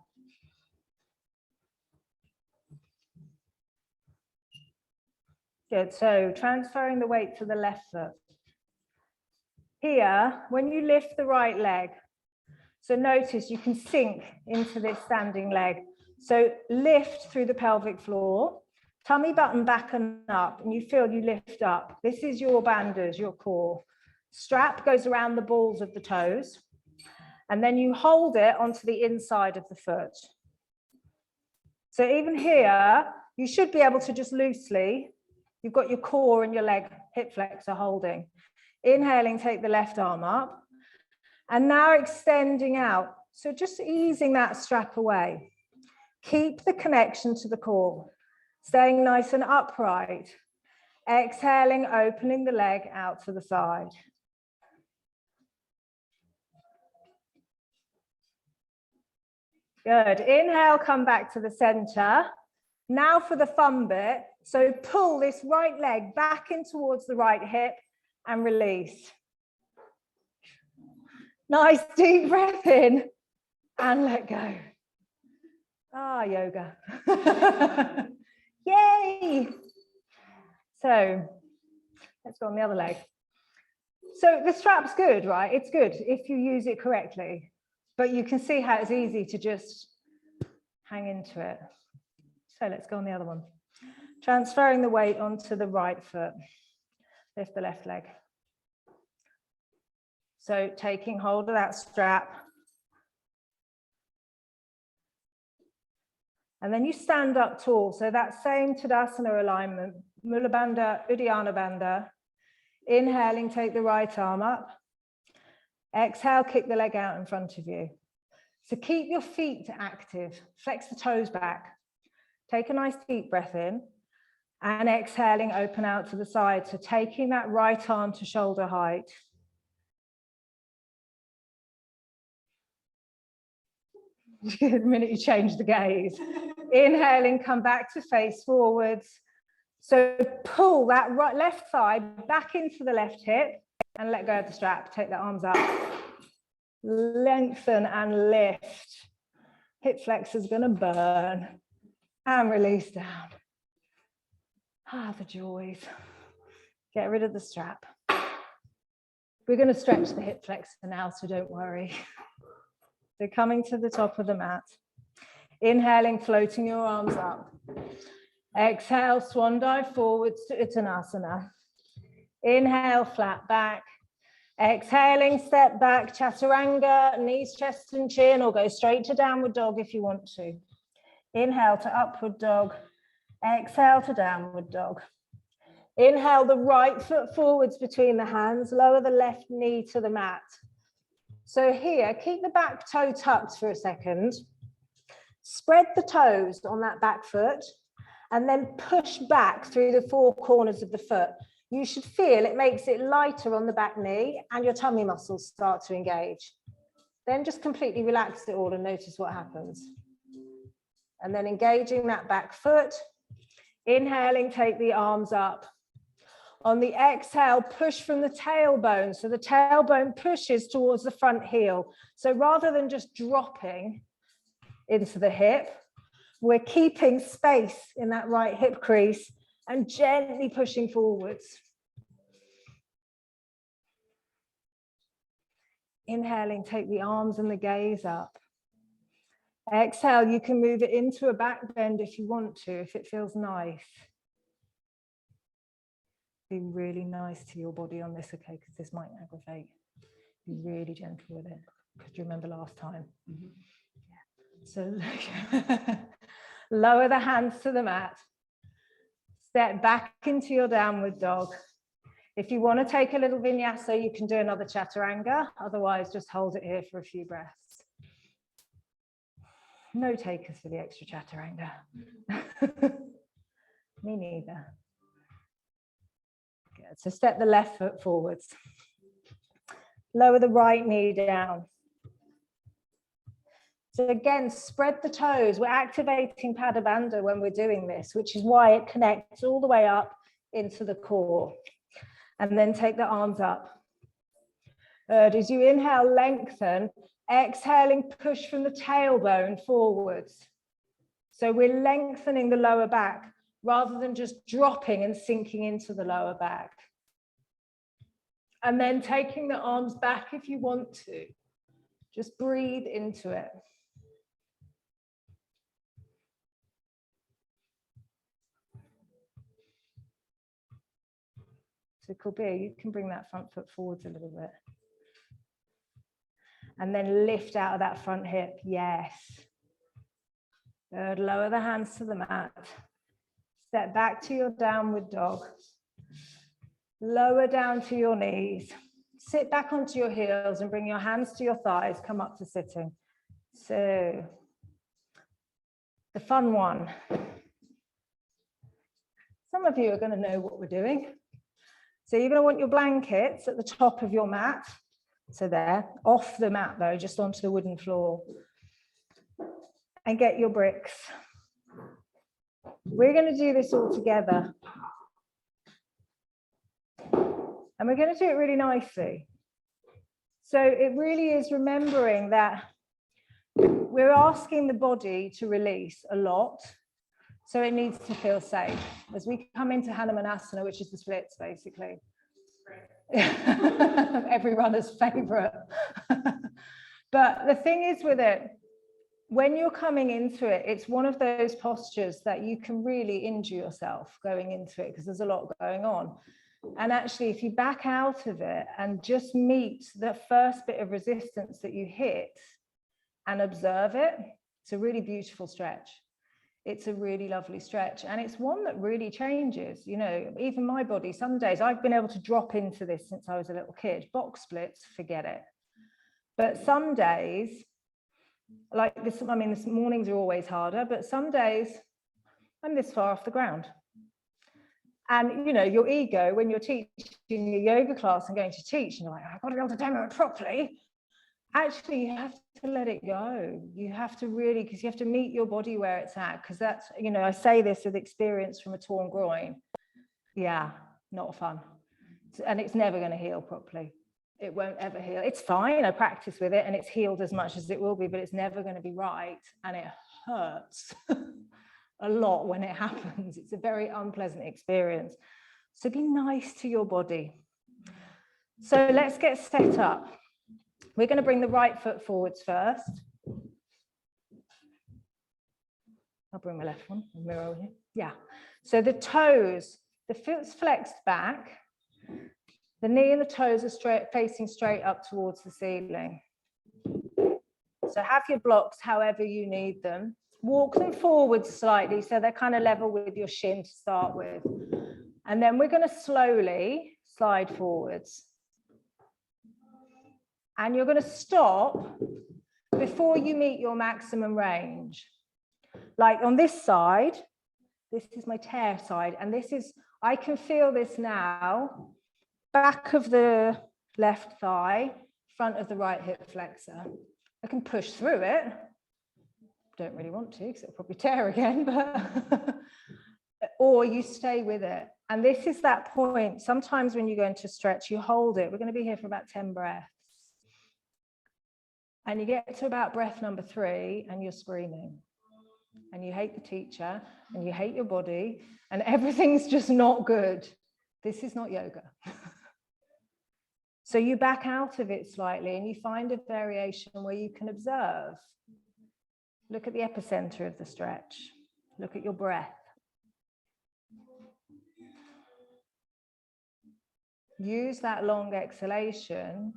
Good. So transferring the weight to the left foot. Here, when you lift the right leg, so notice you can sink into this standing leg. So lift through the pelvic floor, tummy button back and up, and you feel you lift up. This is your banders, your core. Strap goes around the balls of the toes, and then you hold it onto the inside of the foot. So even here, you should be able to just loosely, you've got your core and your leg, hip flexor holding. Inhaling, take the left arm up. And now extending out. So just easing that strap away. Keep the connection to the core. Staying nice and upright. Exhaling, opening the leg out to the side. Good. Inhale, come back to the center. Now for the fun bit. So pull this right leg back in towards the right hip and release. Nice deep breath in and let go. Ah, yoga. Yay. So let's go on the other leg. So the strap's good, right? It's good if you use it correctly, but you can see how it's easy to just hang into it. So let's go on the other one. Transferring the weight onto the right foot. Lift the left leg. So taking hold of that strap. And then you stand up tall. So that same Tadasana alignment, Mula Bandha, Uddiyana Bandha. Inhaling, take the right arm up. Exhale, kick the leg out in front of you. So keep your feet active. Flex the toes back. Take a nice deep breath in. And exhaling, open out to the side. So taking that right arm to shoulder height. The minute you change the gaze. Inhaling, come back to face forwards. So pull that left thigh back into the left hip and let go of the strap. Take the arms up. Lengthen and lift. Hip flexor's going to burn. And release down. Ah, the joys. Get rid of the strap. We're going to stretch the hip flexor now, so don't worry. So coming to the top of the mat. Inhaling, floating your arms up. Exhale, swan dive forwards to Uttanasana. Inhale, flat back. Exhaling, step back, chaturanga, knees, chest and chin, or go straight to downward dog if you want to. Inhale to upward dog. Exhale to downward dog. Inhale the right foot forwards between the hands, lower the left knee to the mat. So here, keep the back toe tucked for a second. Spread the toes on that back foot and then push back through the four corners of the foot. You should feel it makes it lighter on the back knee and your tummy muscles start to engage. Then just completely relax it all and notice what happens. And then engaging that back foot. Inhaling, take the arms up. On the exhale, push from the tailbone. So the tailbone pushes towards the front heel. So rather than just dropping into the hip, we're keeping space in that right hip crease and gently pushing forwards. Inhaling, take the arms and the gaze up. Exhale, you can move it into a back bend if you want to, if it feels nice. Be really nice to your body on this, okay, because this might aggravate. Be really gentle with it, because you remember last time. Yeah. So lower the hands to the mat. Step back into your downward dog. If you want to take a little vinyasa, you can do another chaturanga. Otherwise, just hold it here for a few breaths. No takers for the extra chaturanga. Me neither. Good. So step the left foot forwards. Lower the right knee down. So again, spread the toes. We're activating Pada Bandha when we're doing this, which is why it connects all the way up into the core. And then take the arms up. As you inhale, lengthen. Exhaling, push from the tailbone forwards. So we're lengthening the lower back rather than just dropping and sinking into the lower back. And then taking the arms back if you want to. Just breathe into it. So Kabir, you can bring that front foot forwards a little bit. And then lift out of that front hip, yes. Good, lower the hands to the mat. Step back to your downward dog. Lower down to your knees. Sit back onto your heels and bring your hands to your thighs, come up to sitting. So, the fun one. Some of you are going to know what we're doing. So you're going to want your blankets at the top of your mat. So there, off the mat though, just onto the wooden floor. and get your bricks. We're going to do this all together. And we're going to do it really nicely. So it really is remembering that we're asking the body to release a lot. So it needs to feel safe. As we come into Hanamunasana, which is the splits, basically. Every runner's favorite. But the thing is with it, when you're coming into it, it's one of those postures that you can really injure yourself going into it because there's a lot going on. And actually, if you back out of it and just meet the first bit of resistance that you hit and observe it, it's a really beautiful stretch. It's a really lovely stretch. And it's one that really changes, you know, even my body. Some days I've been able to drop into this since I was a little kid. Box splits, forget it. But some days, like this, I mean, this mornings are always harder, but some days I'm this far off the ground. And, you know, your ego, when you're teaching your yoga class and going to teach, and you're like, I've got to be able to demo it properly. Actually, you have to let it go. You have to really, because you have to meet your body where it's at. Because that's, you know, I say this with experience from a torn groin. Yeah, not fun. And it's never going to heal properly. It won't ever heal. It's fine. I practice with it and it's healed as much as it will be, but it's never going to be right. And it hurts a lot when it happens. It's a very unpleasant experience. So be nice to your body. So let's get set up. We're going to bring the right foot forwards first. I'll bring my left one, mirror over here. Yeah. So the toes, the foot's flexed back. The knee and the toes are facing straight up towards the ceiling. So have your blocks however you need them. Walk them forwards slightly so they're kind of level with your shin to start with. And then we're going to slowly slide forwards. And you're going to stop before you meet your maximum range. Like on this side, this is my tear side, and this is, I can feel this now, back of the left thigh, front of the right hip flexor. I can push through it. Don't really want to because it'll probably tear again, but or you stay with it. And this is that point. Sometimes when you go into stretch, you hold it. We're going to be here for about 10 breaths. And you get to about breath number 3 and you're screaming. And you hate the teacher and you hate your body and everything's just not good. This is not yoga. So you back out of it slightly and you find a variation where you can observe. Look at the epicenter of the stretch. Look at your breath. Use that long exhalation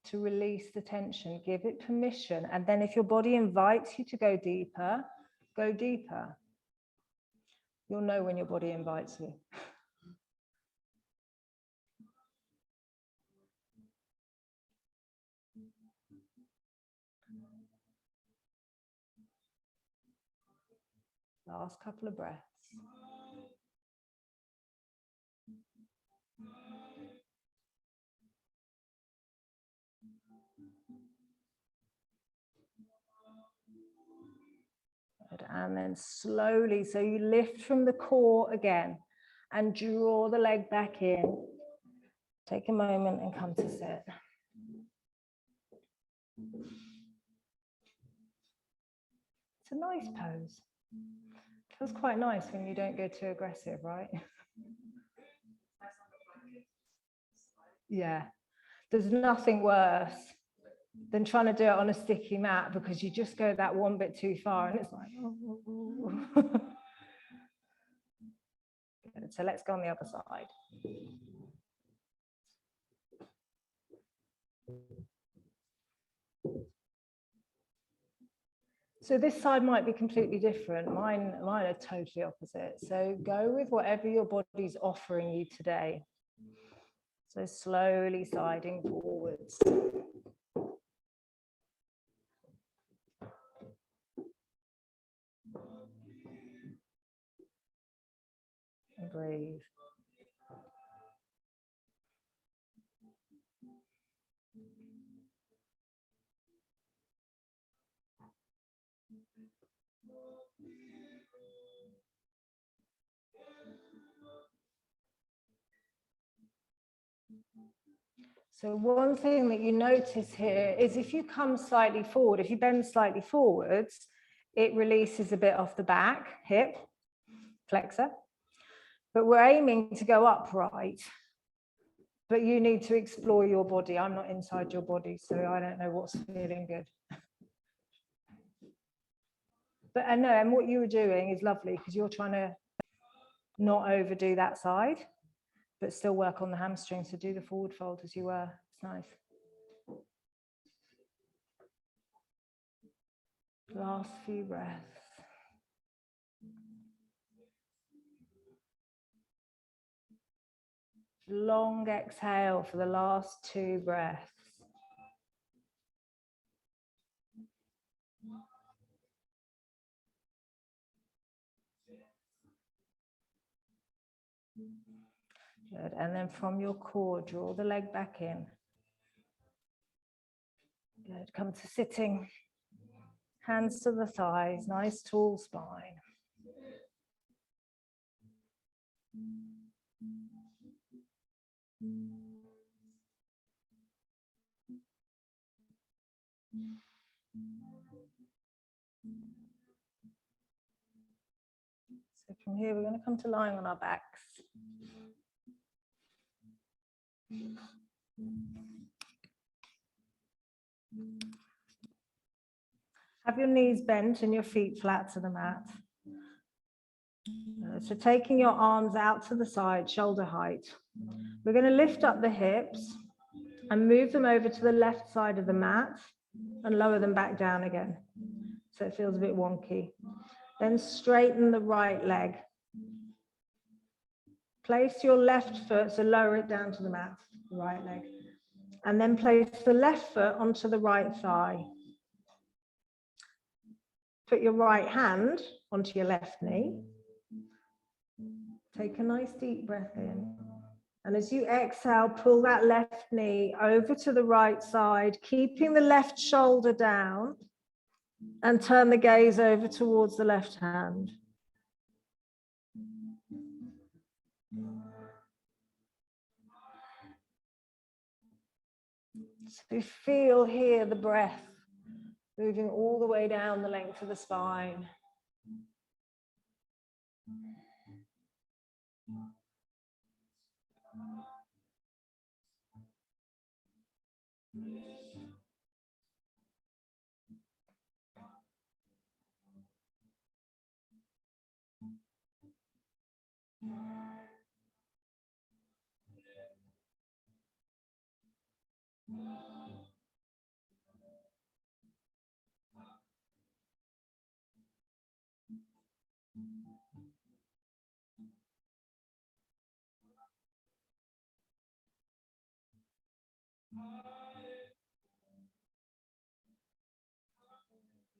to release the tension. Give it permission. And then if your body invites you to go deeper, go deeper. You'll know when your body invites you. Last couple of breaths. Good. And then slowly, so you lift from the core again and draw the leg back in. Take a moment and come to sit. It's a nice pose. Feels quite nice when you don't go too aggressive, right? Yeah. There's nothing worse than trying to do it on a sticky mat because you just go that one bit too far and it's like, oh. So let's go on the other side. So this side might be completely different. Mine are totally opposite. So go with whatever your body's offering you today. So slowly sliding forwards. And breathe. So one thing that you notice here is if you come slightly forward, if you bend slightly forwards, it releases a bit off the back, hip, flexor. But we're aiming to go upright. But you need to explore your body. I'm not inside your body, so I don't know what's feeling good. But I know, and what you were doing is lovely because you're trying to not overdo that side, but still work on the hamstring. So do the forward fold as you were. It's nice. Last few breaths. Long exhale for the last 2 breaths. Good. And then from your core, draw the leg back in. Good. Come to sitting. Hands to the thighs, nice tall spine. So from here, we're going to come to lying on our backs. Have your knees bent and your feet flat to the mat. So taking your arms out to the side, shoulder height. We're going to lift up the hips and move them over to the left side of the mat and lower them back down again. So it feels a bit wonky. Then straighten the right leg. Place your left foot, so lower it down to the mat, the right leg. And then place the left foot onto the right thigh. Put your right hand onto your left knee. Take a nice deep breath in. And as you exhale, pull that left knee over to the right side, keeping the left shoulder down, and turn the gaze over towards the left hand. So feel here the breath moving all the way down the length of the spine.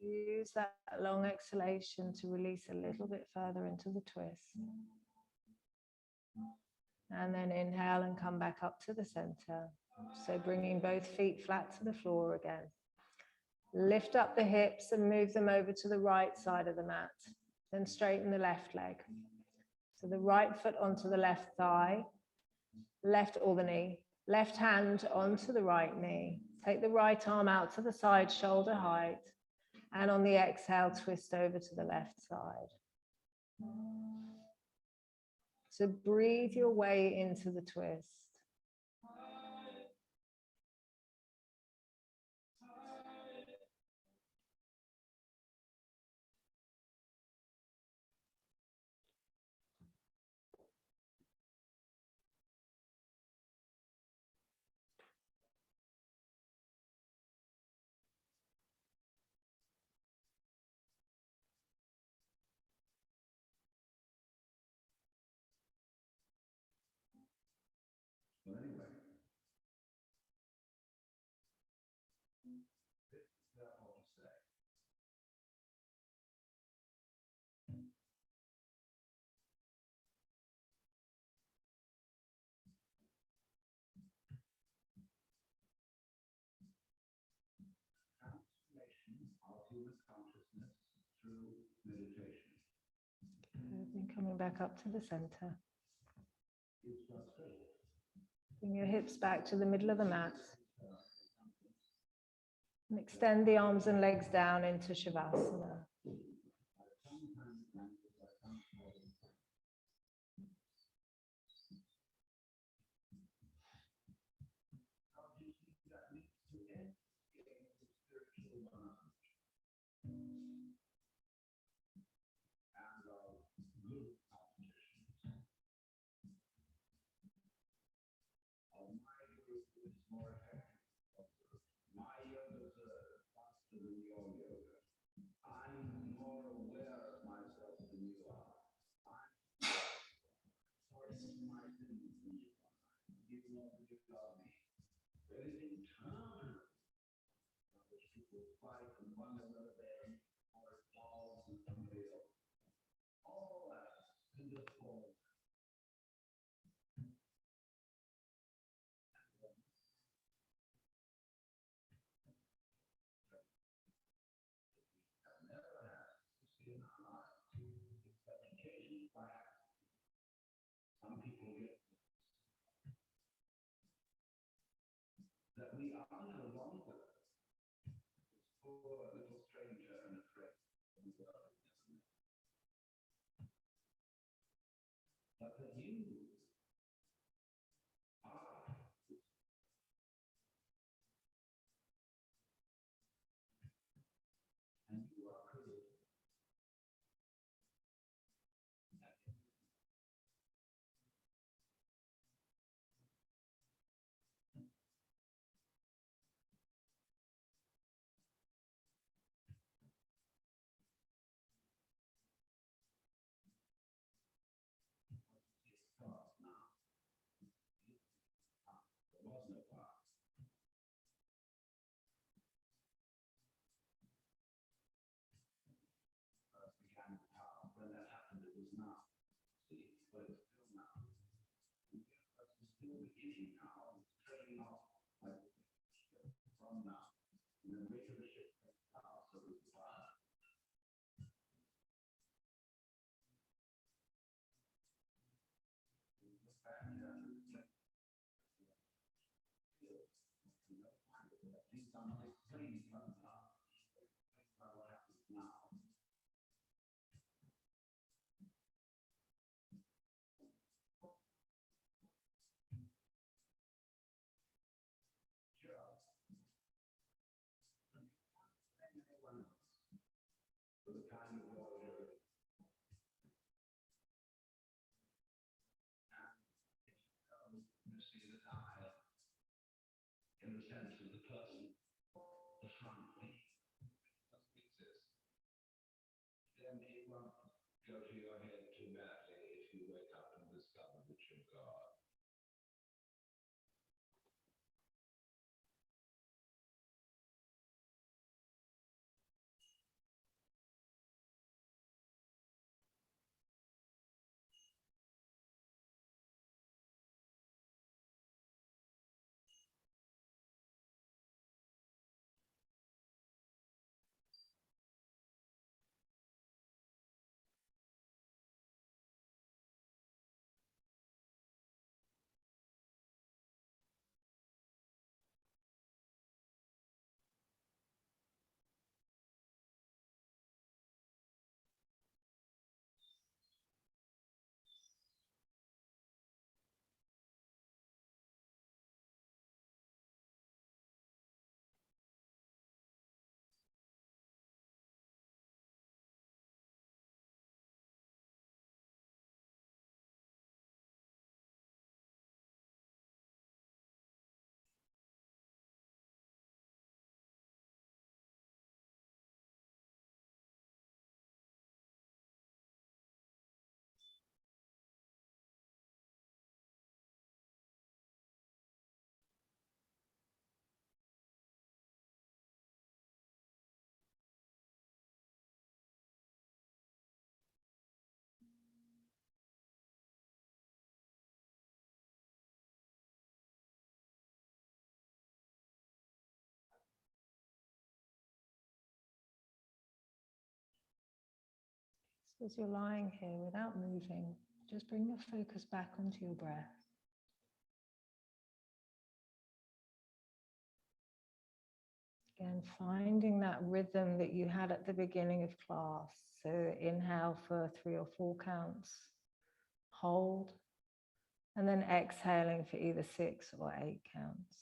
Use that long exhalation to release a little bit further into the twist. And then inhale and come back up to the center. So bringing both feet flat to the floor again. Lift up the hips and move them over to the right side of the mat. Then straighten the left leg. So the right foot onto the left thigh, left or the knee. Left hand onto the right knee. Take the right arm out to the side, shoulder height. And on the exhale, twist over to the left side. So breathe your way into the twist. And coming back up to the center. Bring your hips back to the middle of the mat. And extend the arms and legs down into Shavasana. So as you're lying here without moving, just bring your focus back onto your breath. Again, finding that rhythm that you had at the beginning of class. So inhale for 3 or 4 counts, hold, and then exhaling for either 6 or 8 counts.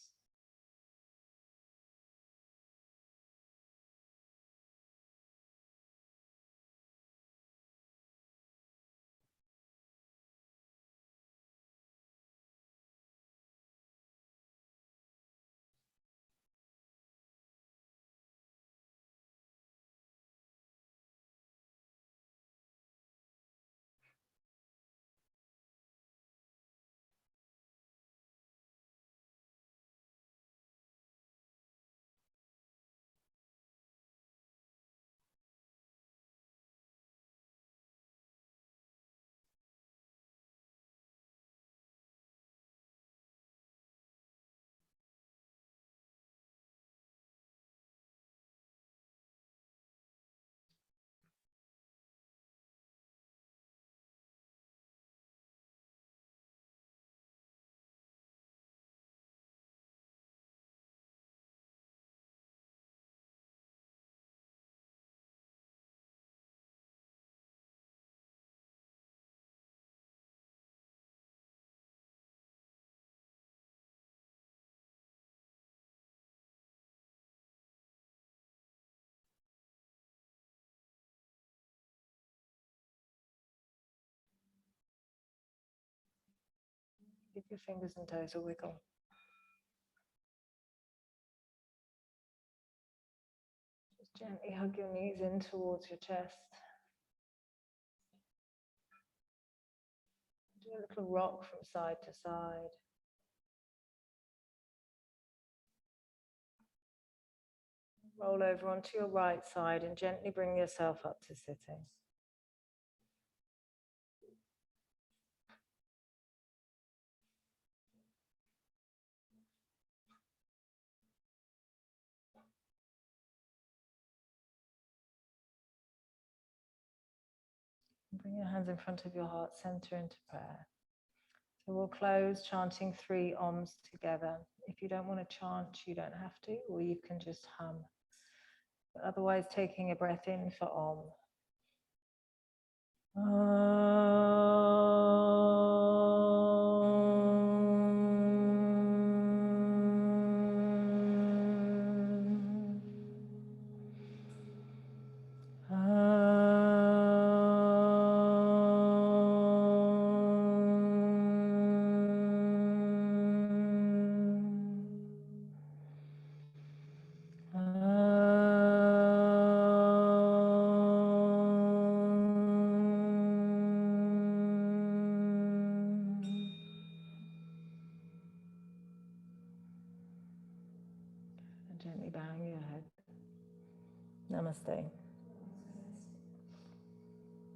Give your fingers and toes a wiggle. Just gently hug your knees in towards your chest. Do a little rock from side to side. Roll over onto your right side and gently bring yourself up to sitting. Bring your hands in front of your heart center into prayer. So we'll close chanting 3 Oms together. If you don't want to chant, you don't have to, or you can just hum. But otherwise, taking a breath in for Om. Gently bowing your head. Namaste.